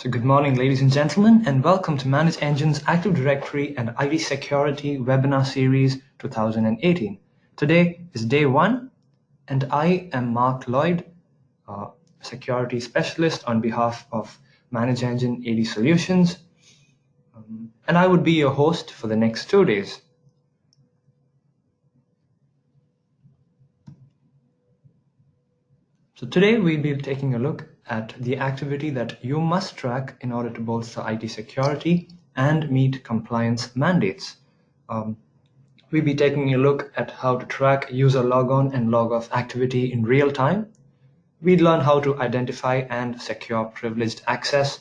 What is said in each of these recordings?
So good morning, ladies and gentlemen, and welcome to Manage Engine's Active Directory and IT Security Webinar Series 2018. Today is day one, and I am Mark Lloyd, Security Specialist on behalf of Manage Engine AD Solutions, and I would be your host for the next 2 days. So today we'll be taking a look at the activity that you must track in order to bolster IT security and meet compliance mandates. We'll be taking a look at how to track user logon and log off activity in real time. We'd learn how to identify and secure privileged access.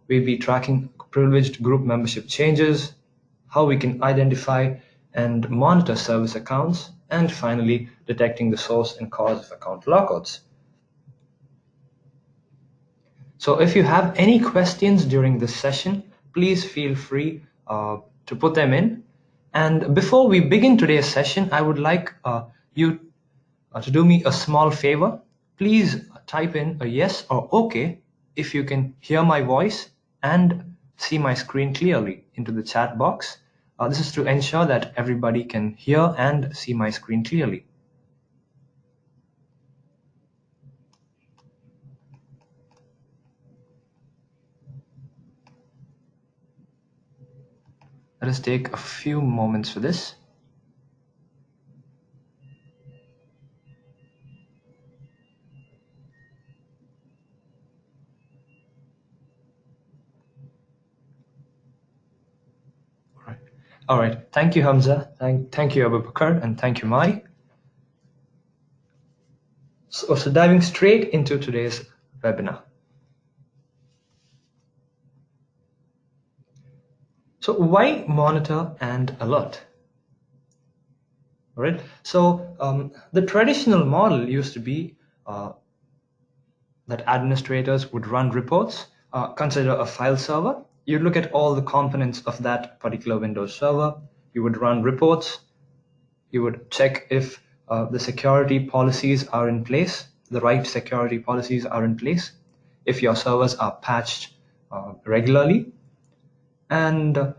We'll be tracking privileged group membership changes, how we can identify and monitor service accounts, and finally detecting the source and cause of account lockouts. So if you have any questions during this session, please feel free to put them in. And before we begin today's session, I would like you to do me a small favor. Please type in a yes or okay if you can hear my voice and see my screen clearly into the chat box. This is to ensure that everybody can hear and see my screen clearly. Let us take a few moments for this. All right. Thank you, Hamza. Thank you, Abu Bakr, and thank you, Mai. So diving straight into today's webinar. So why monitor and alert? All right. So the traditional model used to be that administrators would run reports, consider a file server. You'd look at all the components of that particular Windows server. You would run reports. You would check if the security policies are in place, the right security policies are in place, if your servers are patched regularly, and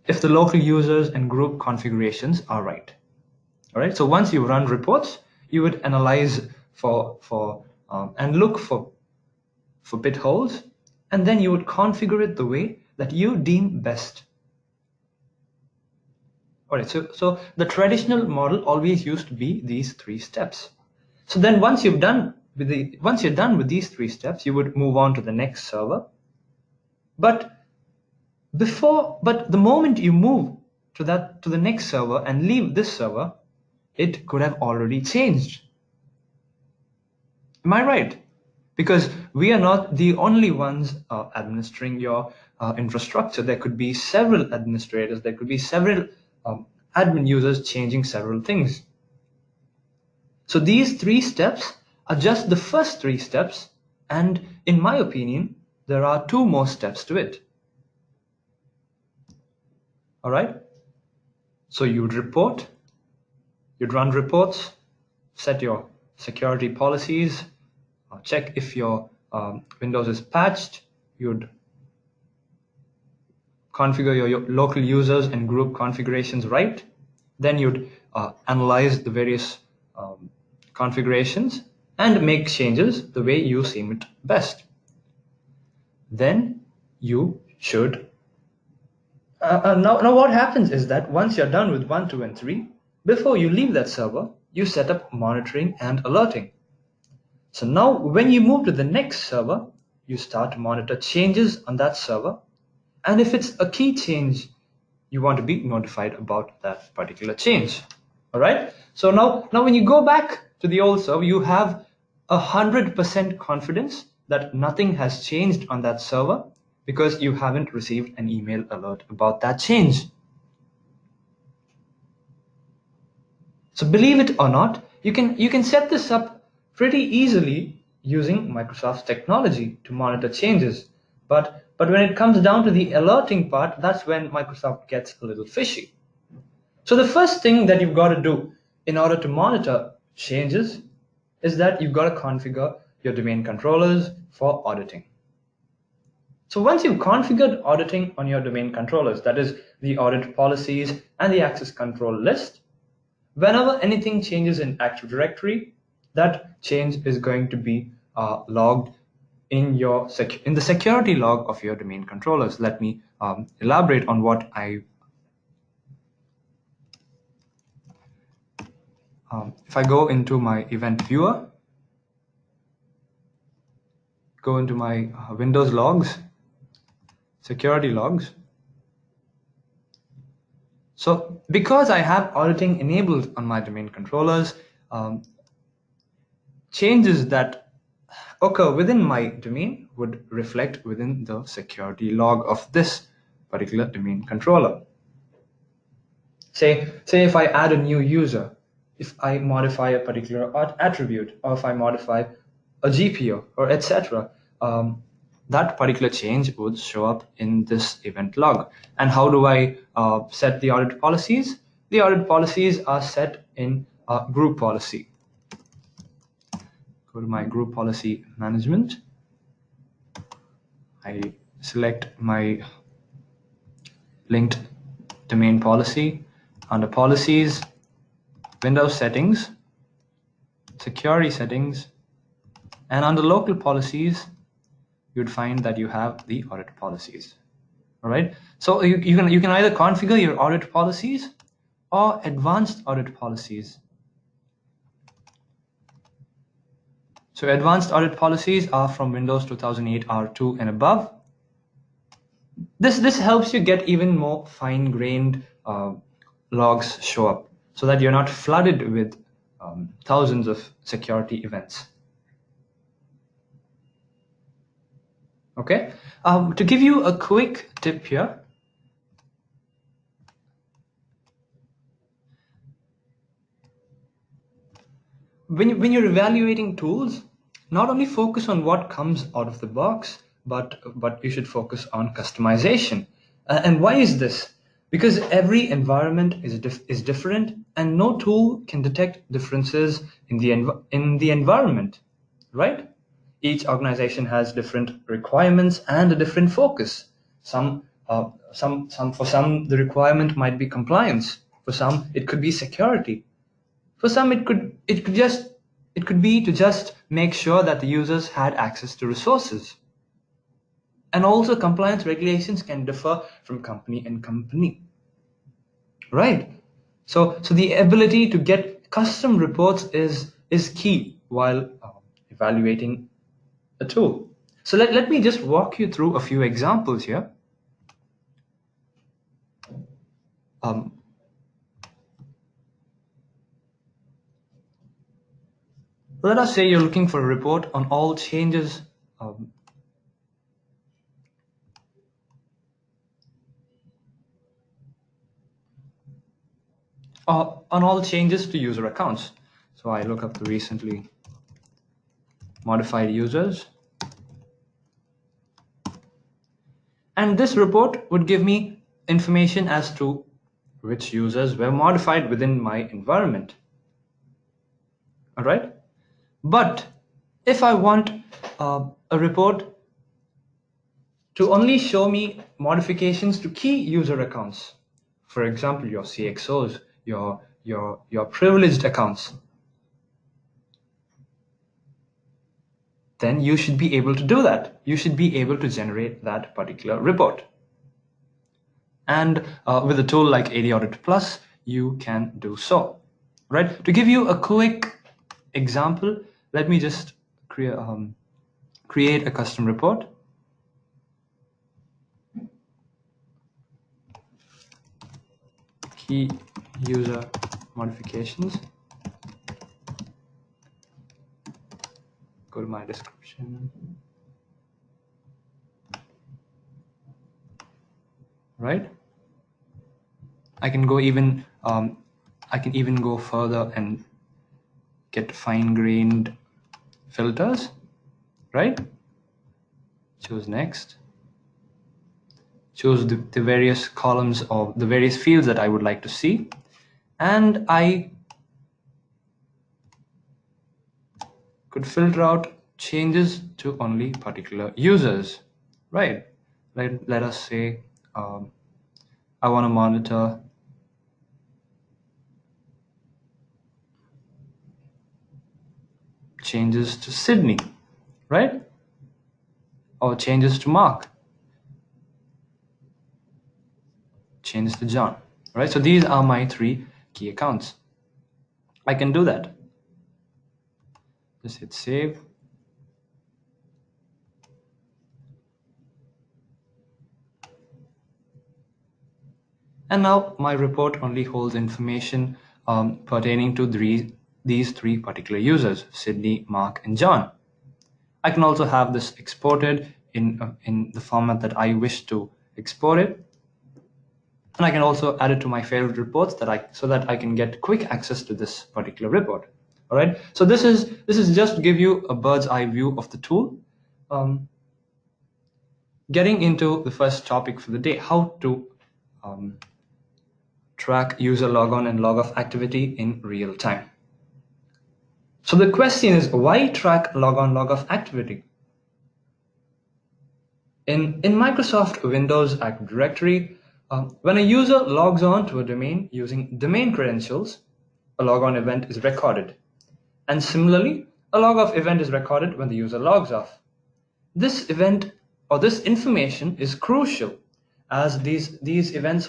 if the local users and group configurations are right. All right. So once you run reports, you would analyze and look for bit holes, and then you would configure it the way that you deem best. All right. So the traditional model always used to be these 3 steps. So then once you're done with these 3 steps, you would move on to the next server. But the moment you move to the next server and leave this server, it could have already changed. Am I right? Because we are not the only ones administering your infrastructure. There could be several administrators. There could be several admin users changing several things. So these 3 steps are just the first 3 steps. And in my opinion, there are 2 more steps to it. All right. So you'd run reports, set your security policies, check if your Windows is patched. You'd configure your local users and group configurations right. Then you'd analyze the various configurations and make changes the way you seem it best. Then you should. Now what happens is that once you're done with 1, 2, and 3, before you leave that server, you set up monitoring and alerting. So now when you move to the next server, you start to monitor changes on that server. And if it's a key change, you want to be notified about that particular change. All right. So now when you go back to the old server, you have 100% confidence that nothing has changed on that server because you haven't received an email alert about that change. So believe it or not, you can set this up pretty easily using Microsoft's technology to monitor changes. But when it comes down to the alerting part, that's when Microsoft gets a little fishy. So the first thing that you've got to do in order to monitor changes is that you've got to configure your domain controllers for auditing. So once you've configured auditing on your domain controllers, that is the audit policies and the access control list, whenever anything changes in Active Directory, that change is going to be logged in the security log of your domain controllers. Let me elaborate on what if I go into my event viewer, go into my Windows logs, security logs. So because I have auditing enabled on my domain controllers, changes that occur within my domain would reflect within the security log of this particular domain controller. Say if I add a new user, if I modify a particular attribute, or if I modify a GPO, or etc., that particular change would show up in this event log. And how do I set the audit policies? The audit policies are set in group policy. Go to my group policy management. I select my linked domain policy. Under policies, Windows settings, security settings, and under local policies, you'd find that you have the audit policies. All right. So you can either configure your audit policies or advanced audit policies. So advanced audit policies are from Windows 2008 R2 and above. This helps you get even more fine-grained logs show up, so that you're not flooded with thousands of security events. Okay, to give you a quick tip here, when you're evaluating tools, not only focus on what comes out of the box, but you should focus on customization. And why is this? Because every environment is different, and no tool can detect differences in the environment, right? Each organization has different requirements and a different focus. For some, the requirement might be compliance. For some, it could be security. For some, it could be to just make sure that the users had access to resources. And also, compliance regulations can differ from company and company, right? So the ability to get custom reports is key while evaluating a tool. So let me just walk you through a few examples here. Let us say you're looking for a report on all changes on all changes to user accounts. So I look up the recently modified users. And this report would give me information as to which users were modified within my environment. All right. But if I want a report to only show me modifications to key user accounts, for example, your CXOs, your privileged accounts, then you should be able to do that. You should be able to generate that particular report. And with a tool like AD Audit Plus, you can do so. Right? To give you a quick example, let me just create a custom report. Key user modifications. Go to my description. Right? I can go even go further and get fine-grained filters. Right? Choose next. Choose the various columns of the various fields that I would like to see, and I could filter out changes to only particular users, right? Let us say I want to monitor changes to Sydney, right? Or changes to Mark, changes to John, right? So these are my 3 key accounts. I can do that. Just hit save. And now my report only holds information pertaining to these 3 particular users, Sydney, Mark, and John. I can also have this exported in the format that I wish to export it. And I can also add it to my favorite reports so that I can get quick access to this particular report. All right. So this is just to give you a bird's eye view of the tool. Getting into the first topic for the day: how to track user logon and log off activity in real time. So the question is, why track logon log off activity? In Microsoft Windows Active Directory, when a user logs on to a domain using domain credentials, a logon event is recorded. And similarly, a log off event is recorded when the user logs off. This event or this information is crucial, as these events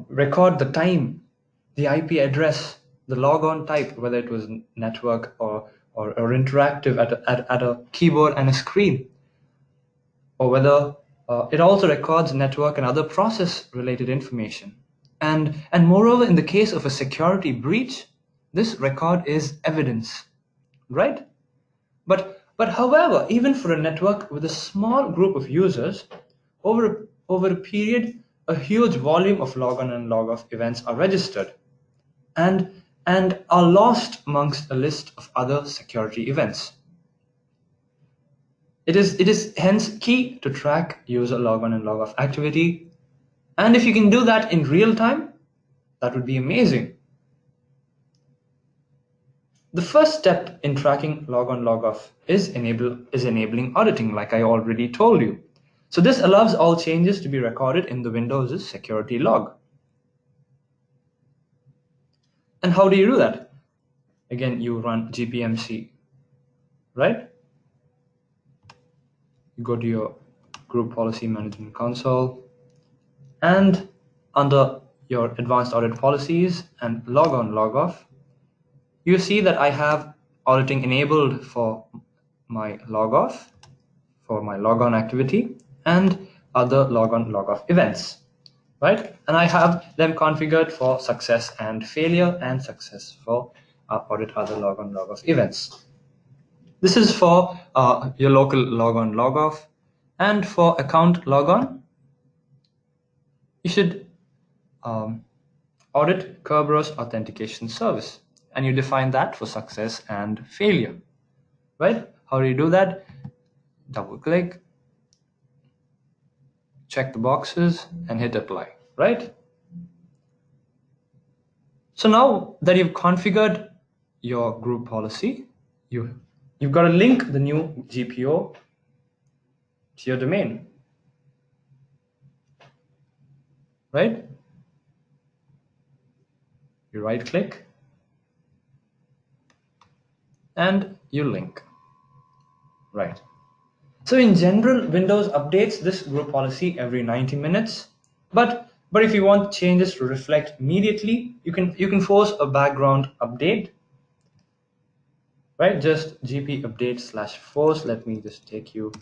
record the time, the IP address, the logon type, whether it was network or interactive at a keyboard and a screen, or whether it also records network and other process related information. And moreover, in the case of a security breach, this record is evidence, right? But however, even for a network with a small group of users, over a period, a huge volume of logon and log off events are registered and are lost amongst a list of other security events. It is hence key to track user logon and log off activity. And if you can do that in real time, that would be amazing. The first step in tracking log on log off is enabling auditing, like I already told you. So this allows all changes to be recorded in the Windows' security log. And how do you do that? Again, you run gpmc, right? You go to your group policy management console, and under your advanced audit policies and log on log off, you see that I have auditing enabled for my log off, for my logon activity, and other logon log off events, right? And I have them configured for success and failure, and success for audit other logon log off events. This is for your local logon log off. And for account logon, you should audit Kerberos authentication service, and you define that for success and failure, right? How do you do that? Double click, check the boxes, and hit apply, right? So now that you've configured your group policy, you've got to link the new GPO to your domain, right? You right click and you link, right? So in general, Windows updates this group policy every 90 minutes, but if you want changes to reflect immediately, you can force a background update, right? Just gp update / force. Let me just take you,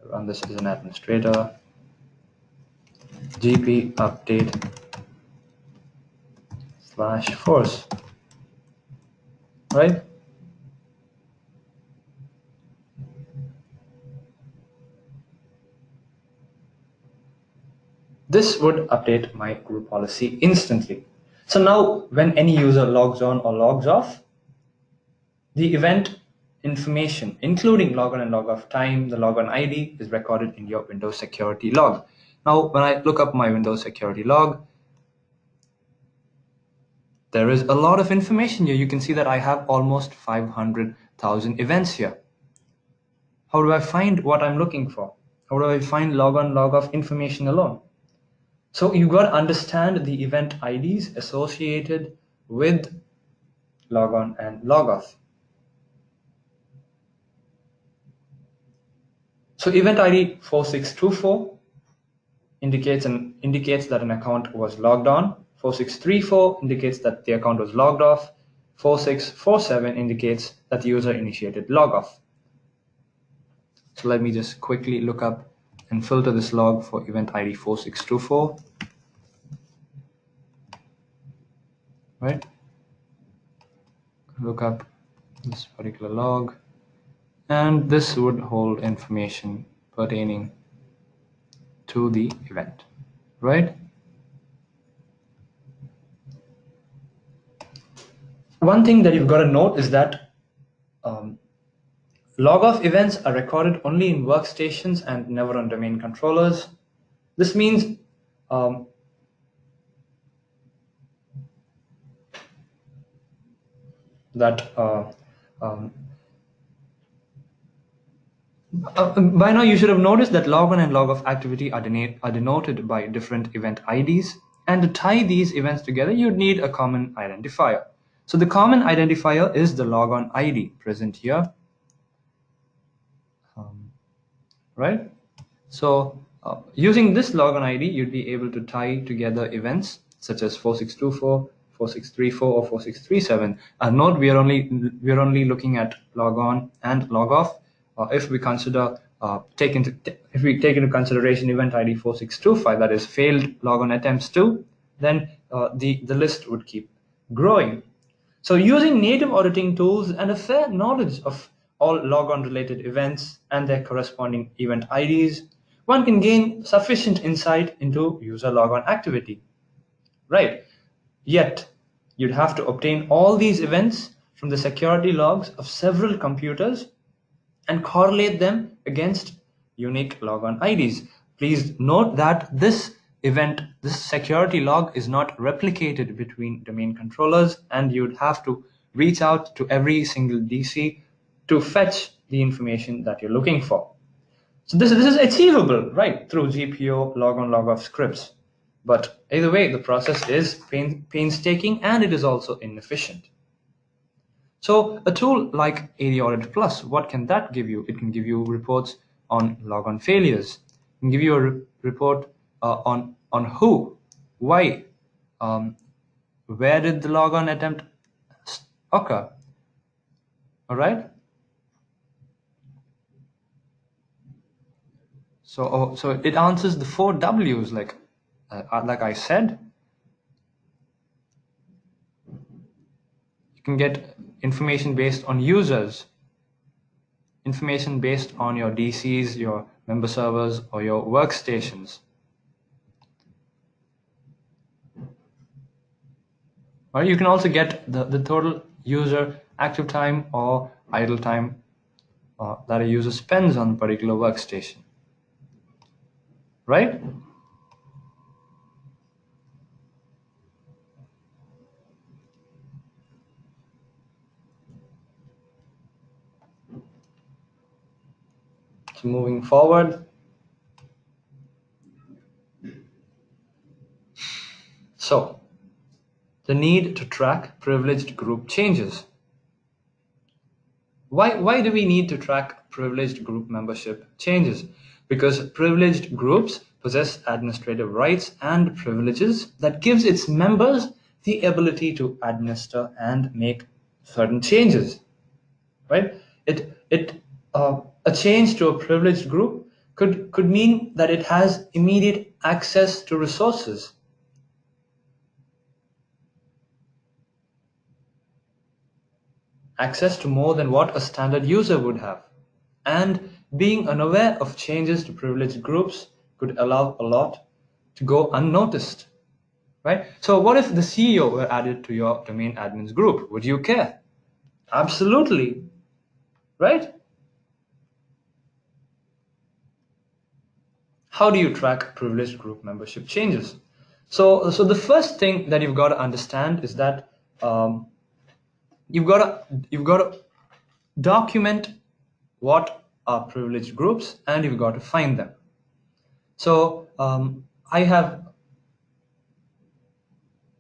run this as an administrator. gp update / force, right? This would update my group policy instantly. So now when any user logs on or logs off, the event information, including logon and log off time, the logon ID, is recorded in your Windows security log. Now, when I look up my Windows security log, there is a lot of information here. You can see that I have almost 500,000 events here. How do I find what I'm looking for? How do I find log on, log off information alone? So you got to understand the event IDs associated with log on and log off. So event ID 4624 indicates that an account was logged on. 4634 indicates that the account was logged off. 4647 indicates that the user initiated log off. So let me just quickly look up and filter this log for event ID 4624. Right? Look up this particular log, and this would hold information pertaining to the event, right? One thing that you've got to note is that log off events are recorded only in workstations and never on domain controllers. This means that by now you should have noticed that log on and log off activity are denoted by different event IDs, and to tie these events together you'd need a common identifier. So the common identifier is the log on ID present here, right? So using this log on ID you'd be able to tie together events such as 4624, 4634 or 4637. Note we are only looking at log on and log off. If we consider if we take into consideration event ID 4625, that is failed logon attempts too, then the list would keep growing. So using native auditing tools and a fair knowledge of all logon related events and their corresponding event IDs, one can gain sufficient insight into user logon activity. Right? Yet, you'd have to obtain all these events from the security logs of several computers and correlate them against unique logon IDs. Please note that this security log is not replicated between domain controllers, and you'd have to reach out to every single DC to fetch the information that you're looking for. So this is achievable, right, through GPO logon log off scripts. But either way, the process is painstaking and it is also inefficient. So a tool like Audit Plus, what can that give you? It can give you reports on logon failures. It can give you a report on who, why, where did the logon attempt occur. All right. So it answers the 4 W's like I said. You can get information based on users, information based on your DCs, your member servers, or your workstations. Or you can also get the total user active time or idle time that a user spends on a particular workstation. Right? So moving forward. So, the need to track privileged group changes. Why do we need to track privileged group membership changes? Because privileged groups possess administrative rights and privileges that gives its members the ability to administer and make certain changes. Right? A change to a privileged group could mean that it has immediate access to resources. Access to more than what a standard user would have. And being unaware of changes to privileged groups could allow a lot to go unnoticed. Right? So what if the CEO were added to your domain admins group? Would you care? Absolutely. Right? How do you track privileged group membership changes? So the first thing that you've got to understand is that you've got to document what are privileged groups, and you've got to find them. So I have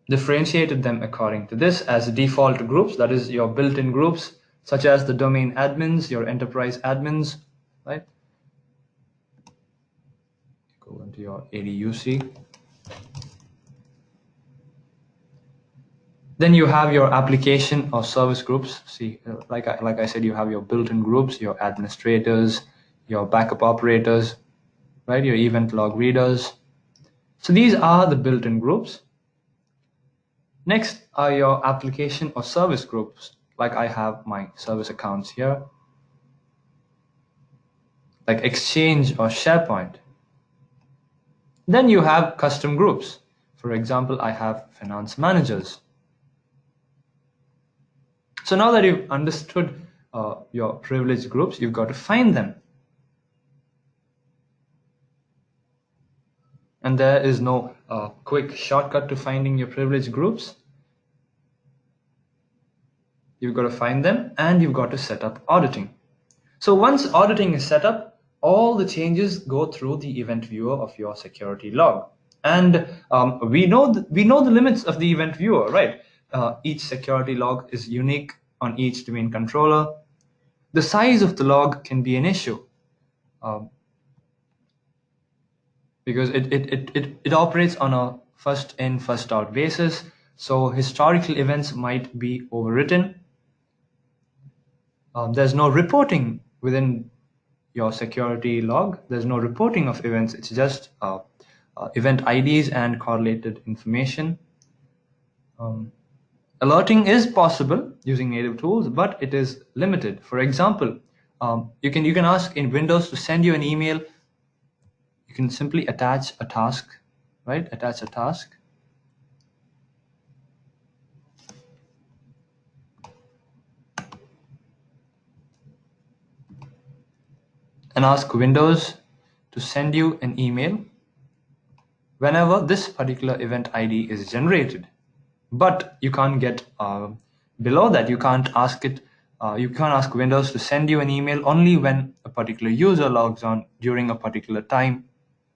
differentiated them according to this as default groups, that is your built-in groups, such as the domain admins, your enterprise admins, right? Go into your ADUC. Then you have your application or service groups. See, like I said, you have your built-in groups, your administrators, your backup operators, right? Your event log readers. So these are the built-in groups. Next are your application or service groups. Like I have my service accounts here, like Exchange or SharePoint. Then you have custom groups. For example, I have finance managers. So now that you've understood your privileged groups, you've got to find them. And there is no quick shortcut to finding your privileged groups. You've got to find them, and you've got to set up auditing. So once auditing is set up, all the changes go through the event viewer of your security log. And we know the limits of the event viewer, right? Each security log is unique on each domain controller. The size of the log can be an issue because it operates on a first in, first out basis. So historical events might be overwritten. There's no reporting within your security log. There's no reporting of events. It's just event IDs and correlated information. Alerting is possible using native tools, but it is limited. For example, you can ask in Windows to send you an email. You can simply attach a task, right? Attach a task. And ask Windows to send you an email whenever this particular event ID is generated. But you can't get below that. You can't ask it. You can't ask Windows to send you an email only when a particular user logs on during a particular time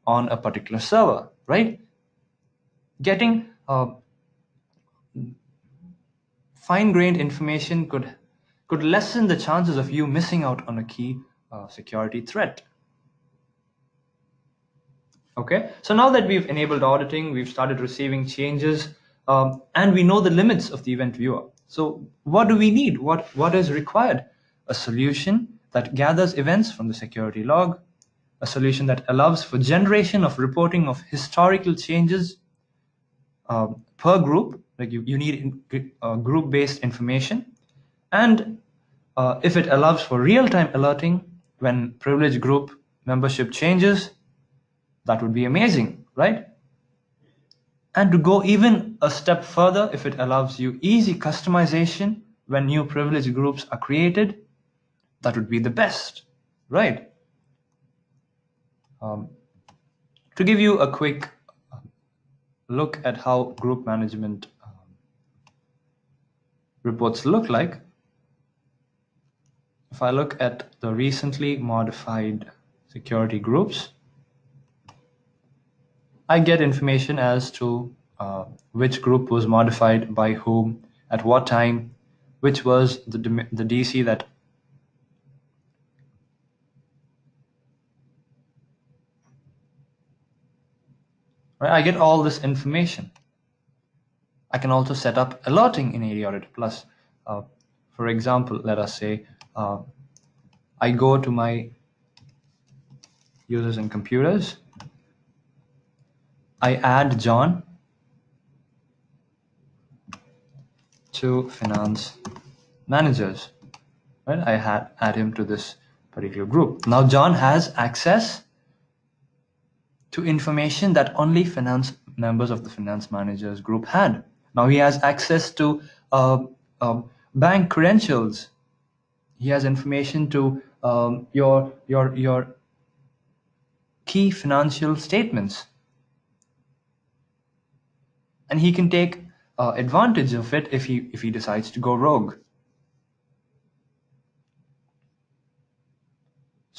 on a particular server, right? Getting fine-grained information could lessen the chances of you missing out on a key security threat. Okay, so now that we've enabled auditing, we've started receiving changes, and we know the limits of the event viewer. So what do we need? What is required? A solution that gathers events from the security log, a solution that allows for generation of reporting of historical changes per group. Like you need group-based information, and if it allows for real-time alerting when privileged group membership changes, that would be amazing, right? And to go even a step further, if it allows you easy customization when new privileged groups are created, that would be the best, right? To give you a quick look at how group management reports look like, if I look at the recently modified security groups, I get information as to which group was modified by whom, at what time, which was the DC that right? I get all this information. I can also set up alerting in AD Audit Plus. For example, let us say I go to my users and computers. I add John to finance managers. Right? I add him to this particular group. Now John has access to information that only finance members of the finance managers group had. Now he has access to bank credentials. He has information to your key financial statements, and he can take advantage of it if he decides to go rogue.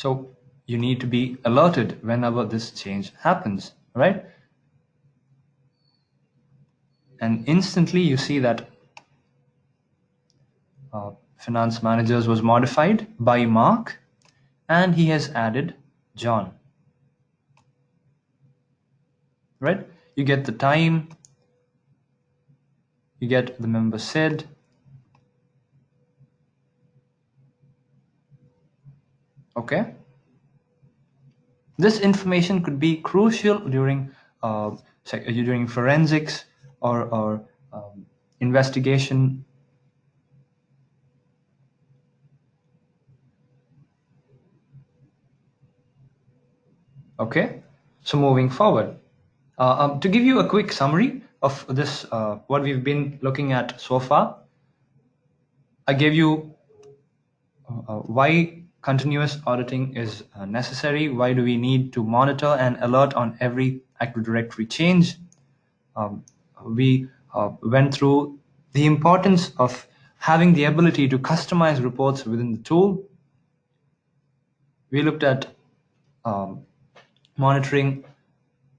So you need to be alerted whenever this change happens, right? And instantly you see that finance managers was modified by Mark, and he has added John, right? You get the time, you get the member said, okay? This information could be crucial during forensics or investigation. Okay, so moving forward, to give you a quick summary of this, what we've been looking at so far, I gave you why continuous auditing is necessary, why do we need to monitor and alert on every Active Directory change. We went through the importance of having the ability to customize reports within the tool. We looked at monitoring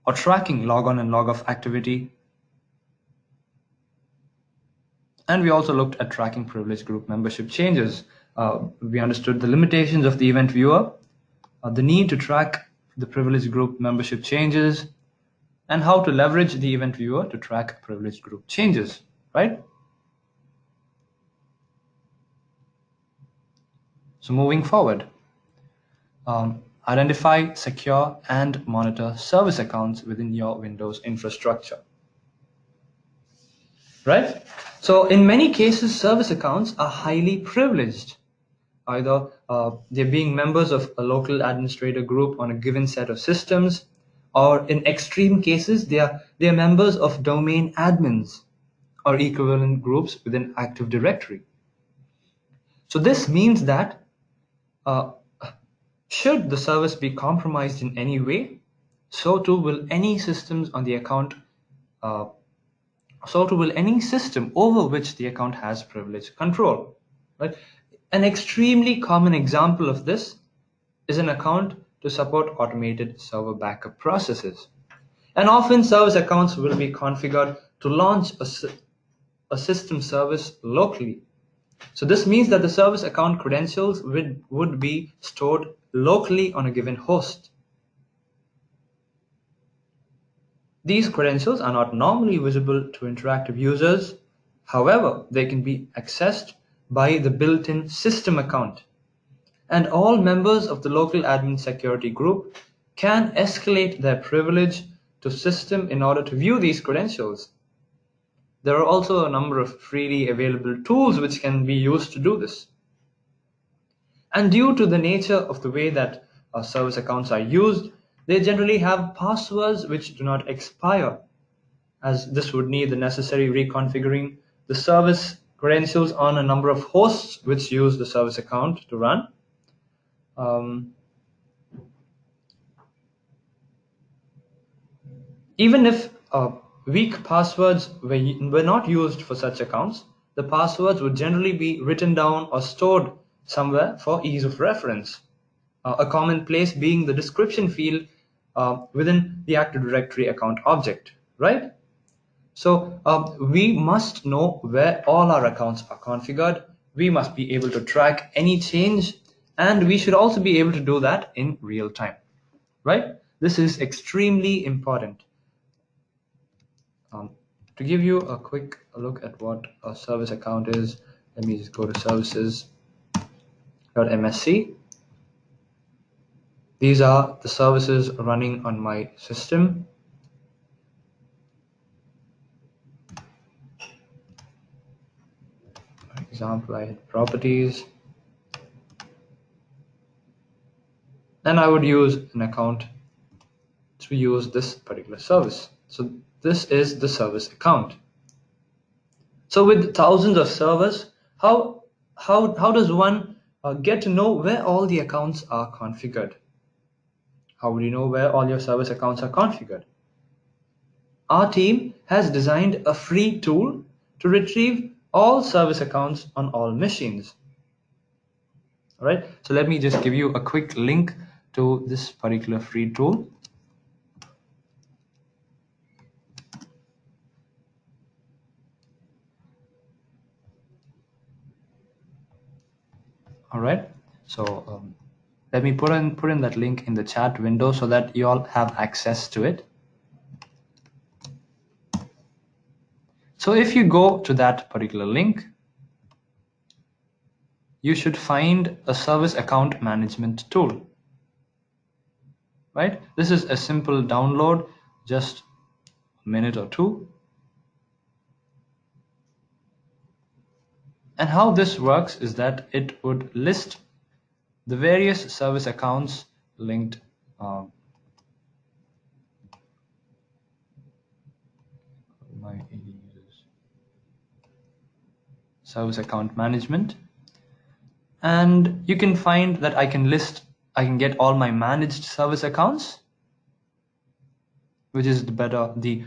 or tracking logon and log off activity. And we also looked at tracking privilege group membership changes. We understood the limitations of the event viewer, the need to track the privilege group membership changes, and how to leverage the event viewer to track privilege group changes, right? So moving forward, identify, secure, and monitor service accounts within your Windows infrastructure, right? So in many cases, service accounts are highly privileged. Either they're being members of a local administrator group on a given set of systems, or in extreme cases, they are members of domain admins or equivalent groups within Active Directory. So this means that should the service be compromised in any way, so too will any systems on the account, so too will any system over which the account has privileged control, right? An extremely common example of this is an account to support automated server backup processes. And often service accounts will be configured to launch a system service locally. So this means that the service account credentials would be stored locally on a given host. These credentials are not normally visible to interactive users. However, they can be accessed by the built-in system account. And all members of the local admin security group can escalate their privilege to system in order to view these credentials. There are also a number of freely available tools which can be used to do this. And due to the nature of the way that service accounts are used, they generally have passwords which do not expire, as this would need the necessary reconfiguring the service credentials on a number of hosts which use the service account to run. Even if weak passwords were not used for such accounts, the passwords would generally be written down or stored somewhere for ease of reference. A common place being the description field within the Active Directory account object, right? So we must know where all our accounts are configured. We must be able to track any change, and we should also be able to do that in real time, right? This is extremely important. To give you a quick look at what a service account is, let me just go to services.msc. These are the services running on my system. For example, I hit properties, and I would use an account to use this particular service. So this is the service account. So with thousands of servers, how does one get to know where all the accounts are configured? How would you know where all your service accounts are configured? Our team has designed a free tool to retrieve all service accounts on all machines. All right, so let me just give you a quick link to this particular free tool. All right, so let me put in that link in the chat window so that you all have access to it. So if you go to that particular link, you should find a service account management tool, right? This is a simple download, just a minute or two. And how this works is that it would list the various service accounts linked my users service account management, and you can find that I can get all my managed service accounts, which is the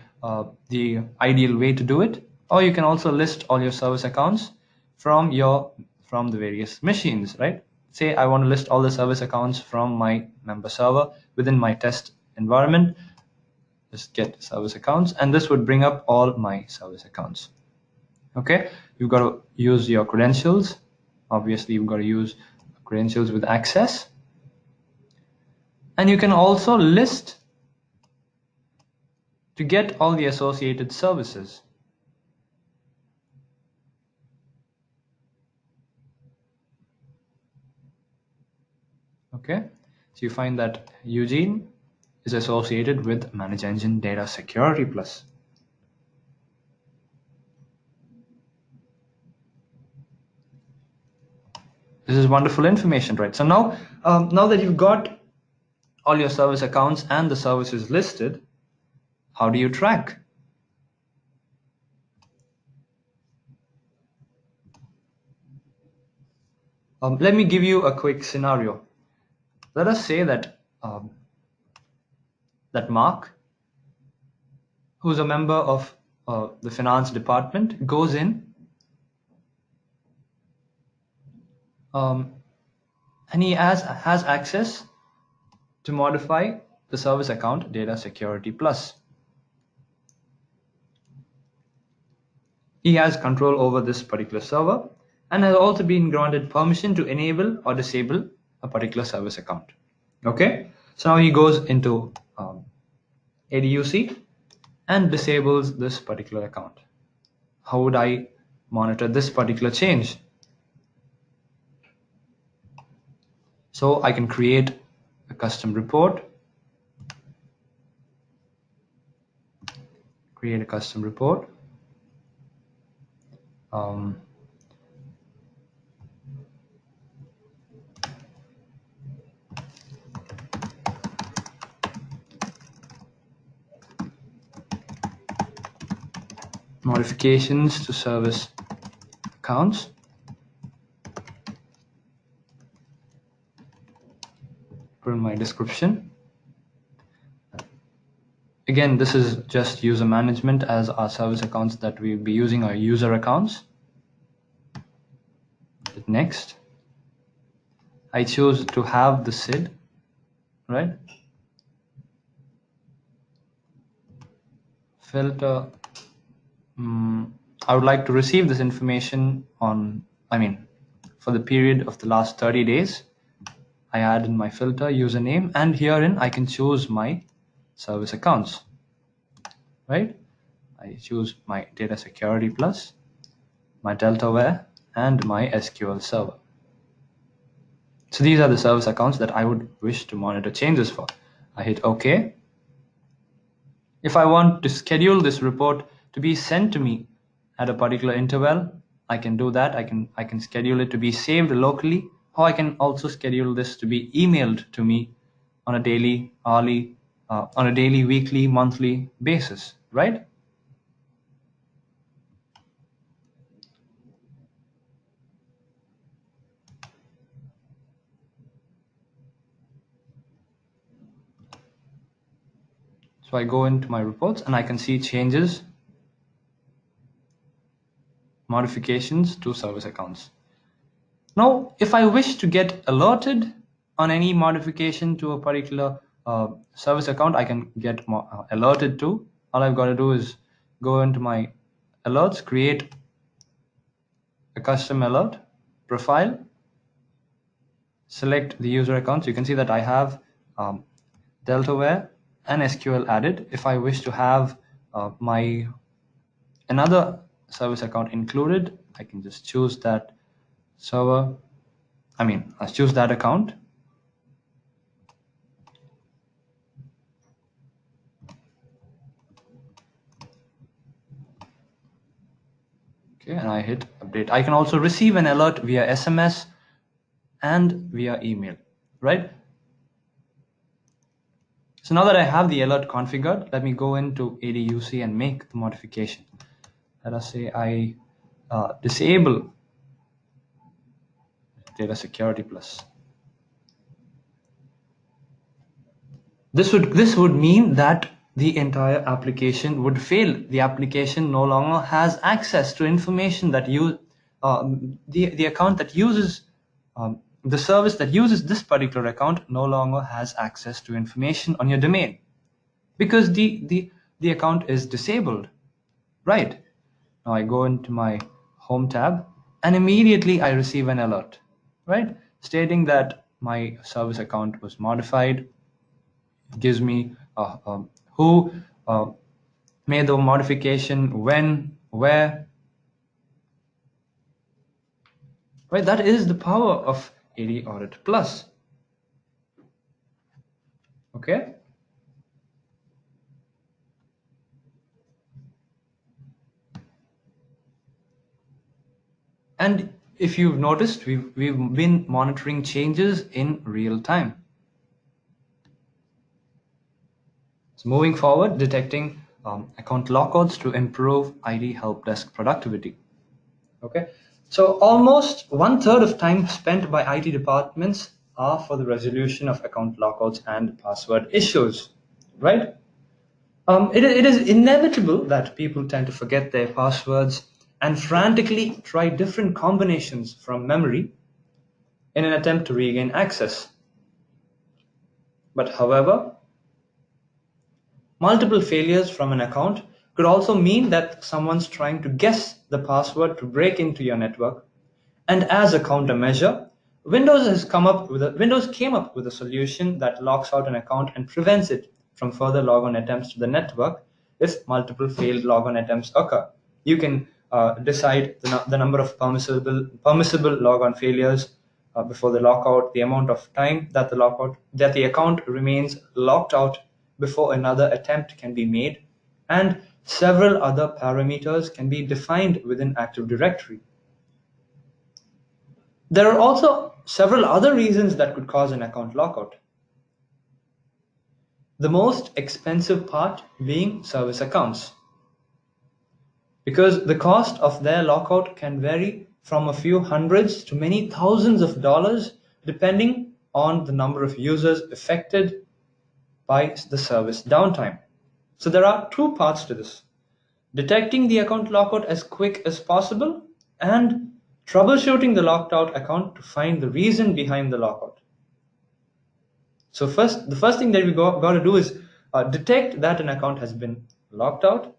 ideal way to do it. Or you can also list all your service accounts from the various machines, right? Say I want to list all the service accounts from my member server within my test environment. Just get service accounts, and this would bring up all my service accounts. Okay, you've got to use your credentials. Obviously, you've got to use credentials with access, and you can also list to get all the associated services. Okay, so you find that Eugene is associated with Manage Engine Data Security Plus. This is wonderful information, right? So now that you've got all your service accounts and the services listed, how do you track? Let me give you a quick scenario. Let us say that that Mark, who's a member of the finance department, goes in and he has access to modify the service account Data Security Plus. He has control over this particular server and has also been granted permission to enable or disable a particular service account. Okay, so now he goes into ADUC and disables this particular account. How would I monitor this particular change? So I can create a custom report, modifications to service accounts. Put in my description. Again, this is just user management, as our service accounts that we'll be using are user accounts. Next, I choose to have the SID, right? Filter. I would like to receive this information for the period of the last 30 days. I add in my filter username, and herein I can choose my service accounts, right? I choose my Data Security Plus, my Deltaware, and my SQL Server. So these are the service accounts that I would wish to monitor changes for. I hit OK. If I want to schedule this report to be sent to me at a particular interval, I can do that. I can schedule it to be saved locally, or I can also schedule this to be emailed to me on a daily, hourly, weekly, monthly basis, right? So I go into my reports and I can see changes, modifications to service accounts. Now, if I wish to get alerted on any modification to a particular service account, I can get alerted to. All I've got to do is go into my alerts, create a custom alert profile, select the user account. So you can see that I have Deltaware and SQL added. If I wish to have my another service account included, I can just choose that server. I'll choose that account. Okay, and I hit update. I can also receive an alert via SMS and via email, right? So now that I have the alert configured, let me go into ADUC and make the modification. Let us say I disable data security plus. This would mean that the entire application would fail. The application no longer has access to information that the account that uses the service that uses this particular account no longer has access to information on your domain because the account is disabled. Right. Now I go into my home tab and immediately I receive an alert, right? Stating that my service account was modified. It gives me who made the modification, when, where, right? That is the power of AD Audit Plus. Okay. And if you've noticed, we've been monitoring changes in real time. So moving forward, detecting account lockouts to improve IT help desk productivity. Okay, so almost 1/3 of time spent by IT departments are for the resolution of account lockouts and password issues, right? It is inevitable that people tend to forget their passwords and frantically try different combinations from memory in an attempt to regain access. But however, multiple failures from an account could also mean that someone's trying to guess the password to break into your network. And as a countermeasure, Windows came up with a solution that locks out an account and prevents it from further logon attempts to the network if multiple failed logon attempts occur. You can decide the number of permissible logon failures before the lockout, the amount of time that the account remains locked out before another attempt can be made, and several other parameters can be defined within Active Directory. There are also several other reasons that could cause an account lockout. The most expensive part being service accounts, because the cost of their lockout can vary from a few hundreds to many thousands of dollars depending on the number of users affected by the service downtime. So there are two parts to this: detecting the account lockout as quick as possible and troubleshooting the locked out account to find the reason behind the lockout. So the first thing that we got to do is detect that an account has been locked out.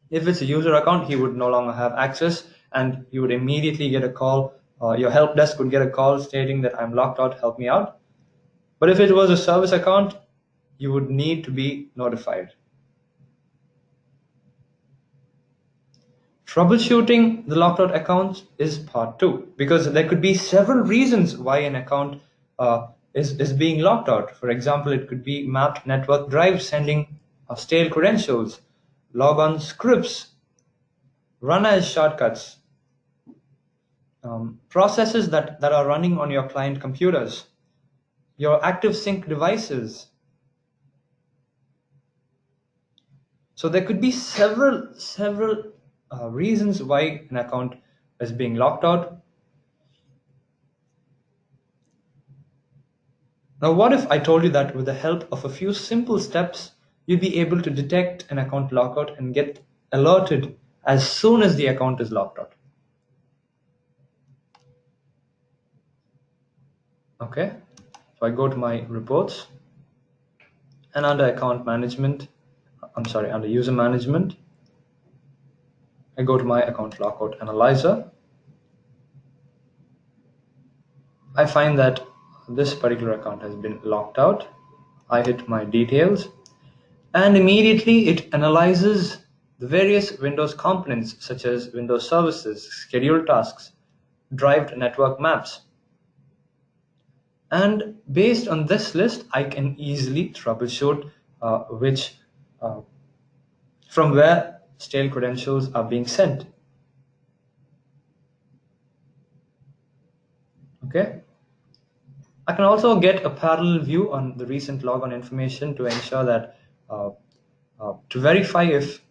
If it's a user account, he would no longer have access and you would immediately get a call. Your help desk would get a call stating that I'm locked out, help me out. But if it was a service account, you would need to be notified. Troubleshooting the locked out accounts is part two, because there could be several reasons why an account is being locked out. For example, it could be mapped network drives sending stale credentials, logon scripts, run as shortcuts, processes that are running on your client computers, your active sync devices. So there could be several reasons why an account is being locked out. Now, what if I told you that with the help of a few simple steps, you'd be able to detect an account lockout and get alerted as soon as the account is locked out? Okay, so I go to my reports, and under account management, under user management, I go to my account lockout analyzer. I find that this particular account has been locked out. I hit my details, and immediately it analyzes the various Windows components such as Windows services, scheduled tasks, derived network maps. And based on this list, I can easily troubleshoot which from where stale credentials are being sent. Okay. I can also get a parallel view on the recent logon information to ensure that to verify if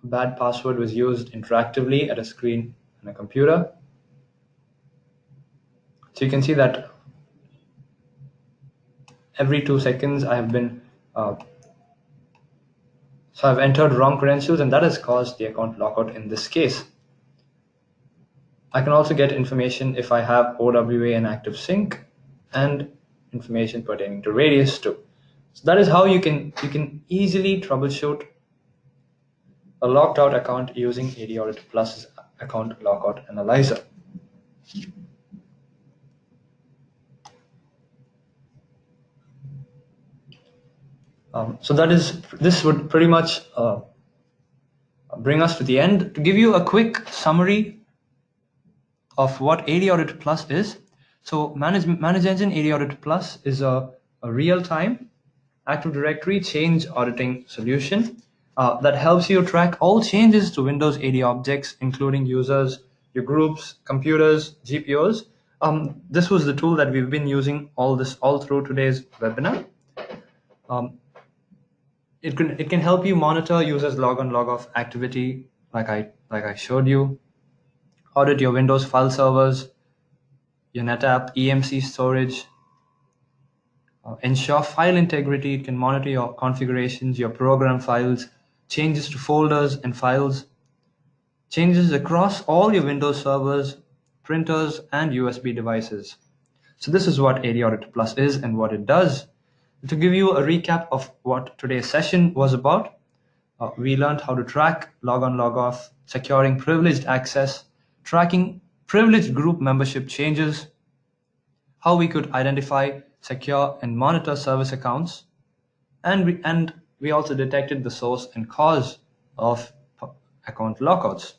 a bad password was used interactively at a screen on a computer. So you can see that every 2 seconds I've entered wrong credentials, and that has caused the account lockout in this case. I can also get information if I have OWA and active sync, and information pertaining to Radius too. So that is how you can easily troubleshoot a locked out account using AD Audit Plus's account lockout analyzer. So this would pretty much bring us to the end. To give you a quick summary of what AD Audit Plus is. So Manage Engine AD Audit Plus is a real-time Active Directory change auditing solution that helps you track all changes to Windows AD objects, including users, your groups, computers, GPOs. This was the tool that we've been using all through today's webinar. It can help you monitor users log on, log off activity, like I showed you. Audit your Windows file servers, your NetApp, EMC storage. Ensure file integrity. It can monitor your configurations, your program files, changes to folders and files, changes across all your Windows servers, printers, and USB devices. So this is what AD Audit Plus is and what it does. To give you a recap of what today's session was about, we learned how to track log on, log off, securing privileged access, tracking privileged group membership changes, how we could identify, secure, and monitor service accounts, and we also detected the source and cause of account lockouts.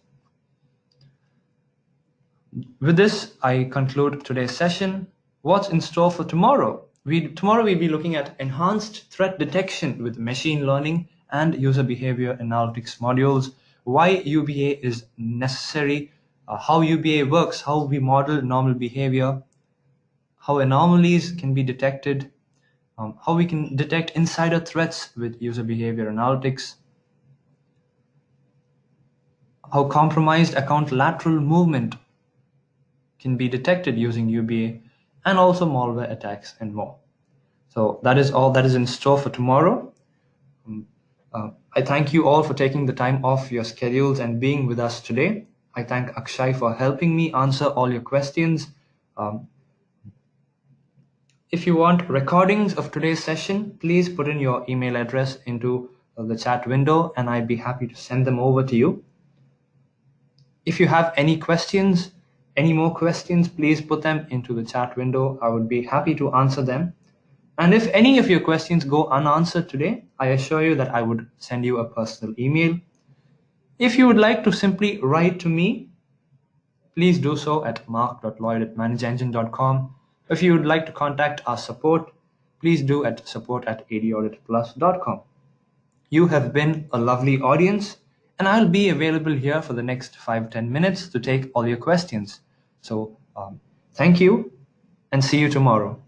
With this, I conclude today's session. What's in store for tomorrow? Tomorrow we'll be looking at enhanced threat detection with machine learning and user behavior analytics modules, why UBA is necessary, how UBA works, how we model normal behavior, how anomalies can be detected, how we can detect insider threats with user behavior analytics, how compromised account lateral movement can be detected using UBA, and also malware attacks and more. So that is all that is in store for tomorrow. I thank you all for taking the time off your schedules and being with us today. I thank Akshay for helping me answer all your questions. If you want recordings of today's session, please put in your email address into the chat window, and I'd be happy to send them over to you. If you have any more questions, please put them into the chat window. I would be happy to answer them. And if any of your questions go unanswered today, I assure you that I would send you a personal email. If you would like to simply write to me, please do so at mark.lloyd@manageengine.com. If you would like to contact our support, please do at support@adauditplus.com. You have been a lovely audience, and I'll be available here for the next 5-10 minutes to take all your questions. So thank you, and see you tomorrow.